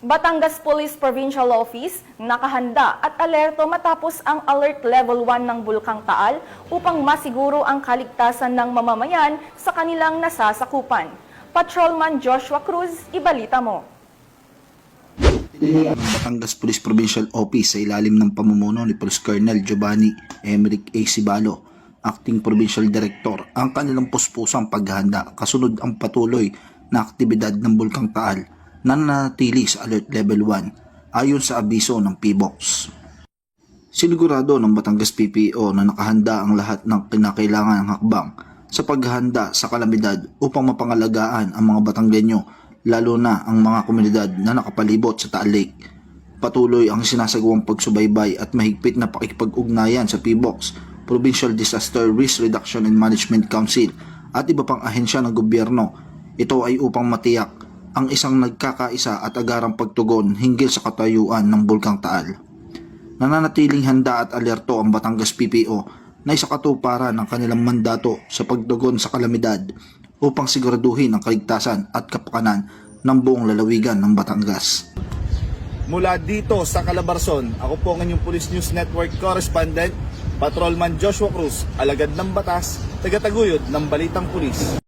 Batangas Police Provincial Office nakahanda at alerto matapos ang Alert Level 1 ng Bulkang Taal upang masiguro ang kaligtasan ng mamamayan sa kanilang nasasakupan. Patrolman Joshua Cruz, ibalita mo. Ang Batangas Police Provincial Office sa ilalim ng pamumuno ni Police Colonel Giovanni Emerick A. Cibalo, Acting Provincial Director, ang kanilang puspusang paghahanda kasunod ang patuloy na aktibidad ng Bulkang Taal na nanatili sa Alert Level 1 ayon sa abiso ng PBOX. Sinigurado ng Batangas PPO na nakahanda ang lahat ng kinakailangan ng hakbang sa paghahanda sa kalamidad upang mapangalagaan ang mga Batanggenyo, lalo na ang mga komunidad na nakapalibot sa Taal Lake. Patuloy ang sinasagawang pagsubaybay at mahigpit na pakikipag-ugnayan sa PBOX, Provincial Disaster Risk Reduction and Management Council at iba pang ahensya ng gobyerno. Ito ay upang matiyak ang isang nagkakaisa at agarang pagtugon hinggil sa katayuan ng Bulkang Taal. Nananatiling handa at alerto ang Batangas PPO na isakatuparan ng kanilang mandato sa pagtugon sa kalamidad upang siguraduhin ang kaligtasan at kapakanan ng buong lalawigan ng Batangas. Mula dito sa Calabarzon, ako po ang inyong Police News Network Correspondent, Patrolman Joshua Cruz, alagad ng batas, tagataguyod ng Balitang Pulis.